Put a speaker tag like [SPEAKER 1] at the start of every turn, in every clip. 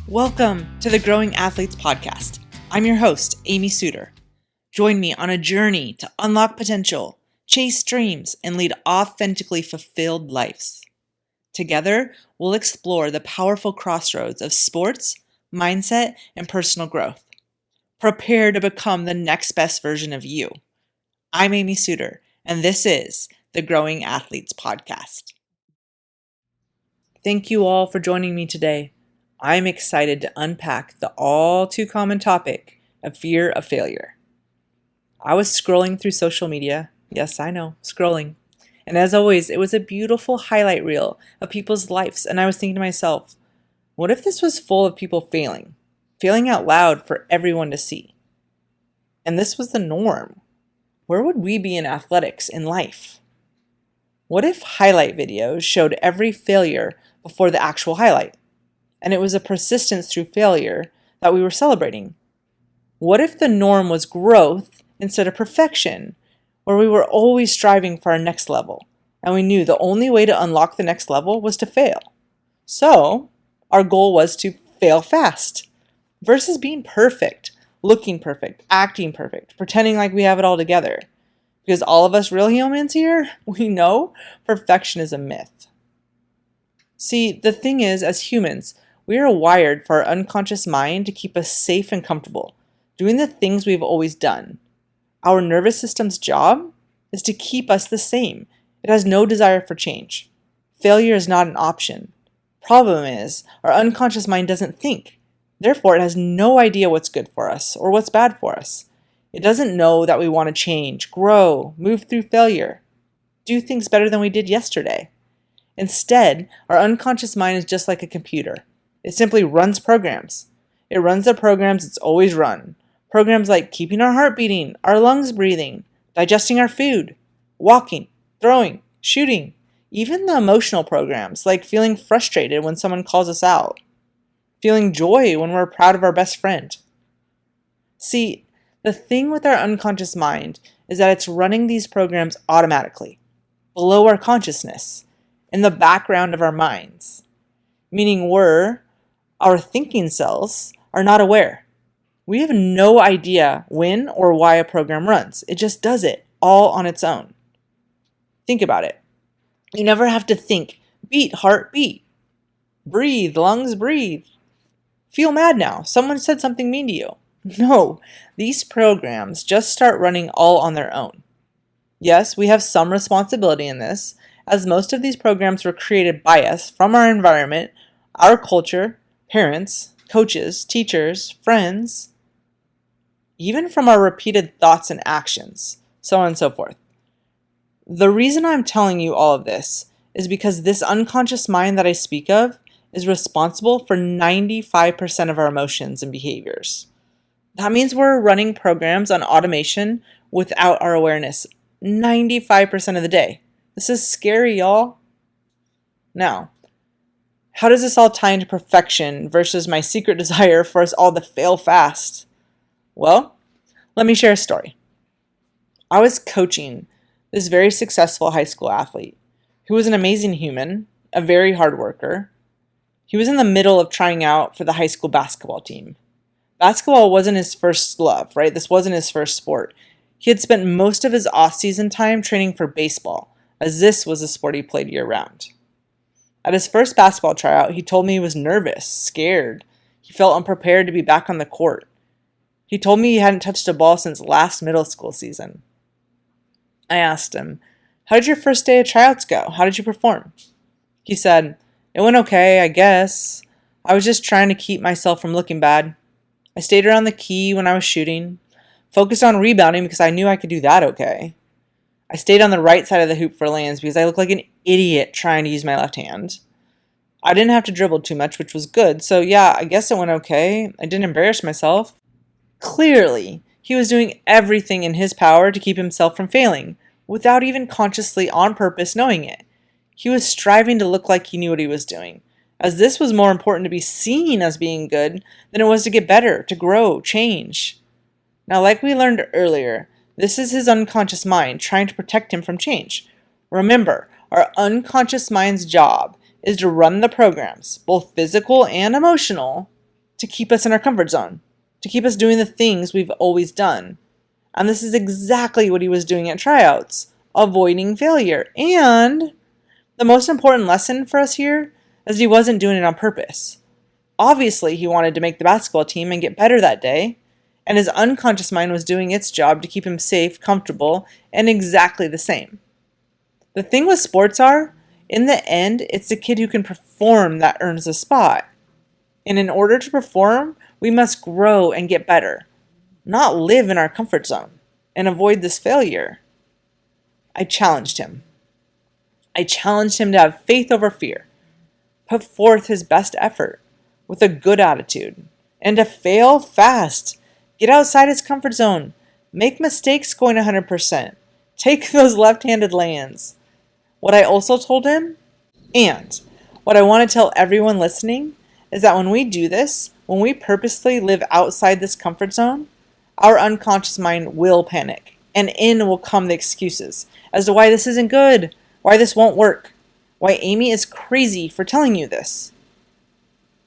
[SPEAKER 1] Welcome to the Growing Athletes Podcast. I'm your host, Amy Suter. Join me on a journey to unlock potential, chase dreams, and lead authentically fulfilled lives. Together, we'll explore the powerful crossroads of sports, mindset, and personal growth. Prepare to become the next best version of you. I'm Amy Suter, and this is the Growing Athletes Podcast. Thank you all for joining me today. I'm excited to unpack the all too common topic of fear of failure. I was scrolling through social media. Yes, I know, scrolling. And as always, it was a beautiful highlight reel of people's lives. And I was thinking to myself, what if this was full of people failing out loud for everyone to see? And this was the norm. Where would we be in athletics in life? What if highlight videos showed every failure before the actual highlight? And it was a persistence through failure that we were celebrating. What if the norm was growth instead of perfection, where we were always striving for our next level, and we knew the only way to unlock the next level was to fail? So, our goal was to fail fast, versus being perfect, looking perfect, acting perfect, pretending like we have it all together. Because all of us real humans here, we know perfection is a myth. See, the thing is, as humans, we are wired for our unconscious mind to keep us safe and comfortable, doing the things we've always done. Our nervous system's job is to keep us the same. It has no desire for change. Failure is not an option. Problem is, our unconscious mind doesn't think. Therefore, it has no idea what's good for us or what's bad for us. It doesn't know that we want to change, grow, move through failure, do things better than we did yesterday. Instead, our unconscious mind is just like a computer. It simply runs programs. It runs the programs it's always run. Programs like keeping our heart beating, our lungs breathing, digesting our food, walking, throwing, shooting. Even the emotional programs like feeling frustrated when someone calls us out, feeling joy when we're proud of our best friend. See, the thing with our unconscious mind is that it's running these programs automatically, below our consciousness, in the background of our minds, meaning our thinking cells are not aware. We have no idea when or why a program runs. It just does it all on its own. Think about it. You never have to think, beat, heart, beat. Breathe, lungs, breathe. Feel mad now. Someone said something mean to you. No, these programs just start running all on their own. Yes, we have some responsibility in this, as most of these programs were created by us from our environment, our culture, parents, coaches, teachers, friends, even from our repeated thoughts and actions, so on and so forth. The reason I'm telling you all of this is because this unconscious mind that I speak of is responsible for 95% of our emotions and behaviors. That means we're running programs on automation without our awareness 95% of the day. This is scary, y'all. Now, how does this all tie into perfection versus my secret desire for us all to fail fast? Well, let me share a story. I was coaching this very successful high school athlete who was an amazing human, a very hard worker. He was in the middle of trying out for the high school basketball team. Basketball wasn't his first love, right? This wasn't his first sport. He had spent most of his off-season time training for baseball, as this was a sport he played year-round. At his first basketball tryout, he told me he was nervous, scared. He felt unprepared to be back on the court. He told me he hadn't touched a ball since last middle school season. I asked him, "How did your first day of tryouts go? How did you perform?" He said, "It went okay, I guess. I was just trying to keep myself from looking bad. I stayed around the key when I was shooting, focused on rebounding because I knew I could do that okay. I stayed on the right side of the hoop for lands because I looked like an idiot trying to use my left hand. I didn't have to dribble too much, which was good, so yeah, I guess it went okay. I didn't embarrass myself." Clearly, he was doing everything in his power to keep himself from failing, without even consciously on purpose knowing it. He was striving to look like he knew what he was doing, as this was more important to be seen as being good than it was to get better, to grow, change. Now, like we learned earlier, this is his unconscious mind trying to protect him from change. Remember, our unconscious mind's job is to run the programs, both physical and emotional, to keep us in our comfort zone, to keep us doing the things we've always done. And this is exactly what he was doing at tryouts, avoiding failure. And the most important lesson for us here is he wasn't doing it on purpose. Obviously, he wanted to make the basketball team and get better that day, and his unconscious mind was doing its job to keep him safe, comfortable, and exactly the same. The thing with sports are, in the end, it's the kid who can perform that earns the spot. And in order to perform, we must grow and get better, not live in our comfort zone and avoid this failure. I challenged him. I challenged him to have faith over fear, put forth his best effort with a good attitude, and to fail fast. Get outside his comfort zone. Make mistakes going 100%. Take those left-handed lay-ins. What I also told him, and what I want to tell everyone listening, is that when we do this, when we purposely live outside this comfort zone, our unconscious mind will panic, and in will come the excuses as to why this isn't good, why this won't work, why Amy is crazy for telling you this.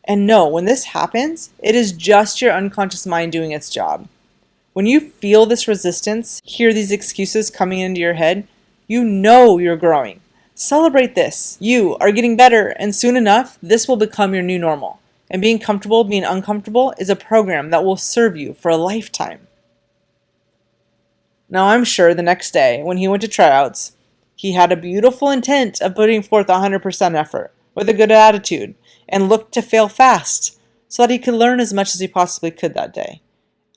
[SPEAKER 1] And no, when this happens, it is just your unconscious mind doing its job. When you feel this resistance, hear these excuses coming into your head, you know you're growing. Celebrate this. You are getting better, and soon enough, this will become your new normal. And being comfortable, being uncomfortable is a program that will serve you for a lifetime. Now, I'm sure the next day, when he went to tryouts, he had a beautiful intent of putting forth 100% effort with a good attitude and looked to fail fast so that he could learn as much as he possibly could that day.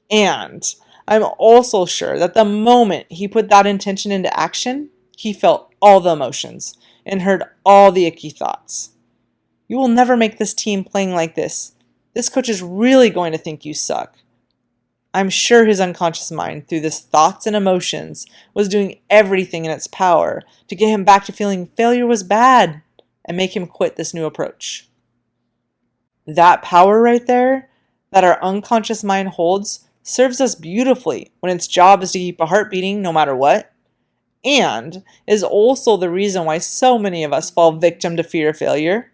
[SPEAKER 1] And I'm also sure that the moment he put that intention into action, he felt all the emotions and heard all the icky thoughts. You will never make this team playing like this. This coach is really going to think you suck. I'm sure his unconscious mind, through his thoughts and emotions, was doing everything in its power to get him back to feeling failure was bad and make him quit this new approach. That power right there that our unconscious mind holds serves us beautifully when its job is to keep a heart beating no matter what, and is also the reason why so many of us fall victim to fear of failure.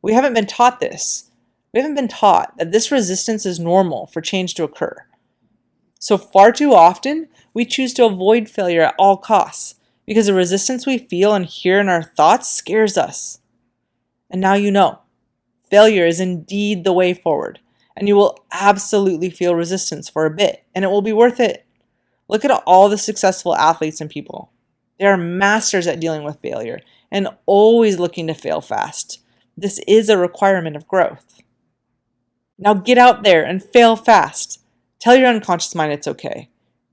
[SPEAKER 1] We haven't been taught this. We haven't been taught that this resistance is normal for change to occur. So far too often, we choose to avoid failure at all costs because the resistance we feel and hear in our thoughts scares us. And now you know. Failure is indeed the way forward, and you will absolutely feel resistance for a bit, and it will be worth it. Look at all the successful athletes and people. They are masters at dealing with failure and always looking to fail fast. This is a requirement of growth. Now get out there and fail fast. Tell your unconscious mind it's okay.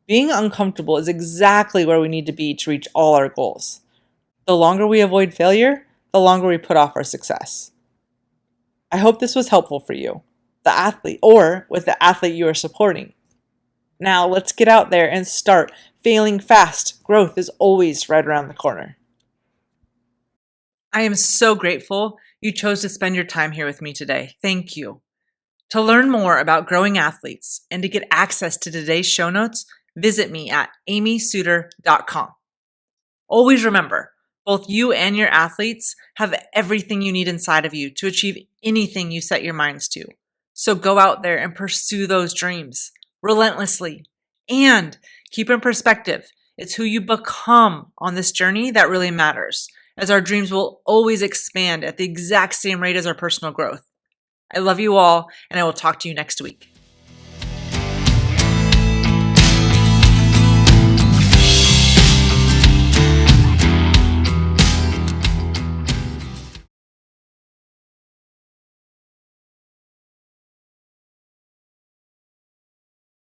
[SPEAKER 1] Being uncomfortable is exactly where we need to be to reach all our goals. The longer we avoid failure, the longer we put off our success. I hope this was helpful for you, the athlete, or with the athlete you are supporting. Now let's get out there and start failing fast. Growth is always right around the corner. I am so grateful you chose to spend your time here with me today. Thank you. To learn more about growing athletes and to get access to today's show notes, visit me at amysuter.com. Always remember, both you and your athletes have everything you need inside of you to achieve anything you set your minds to. So go out there and pursue those dreams relentlessly. And keep in perspective, it's who you become on this journey that really matters, as our dreams will always expand at the exact same rate as our personal growth. I love you all, and I will talk to you next week.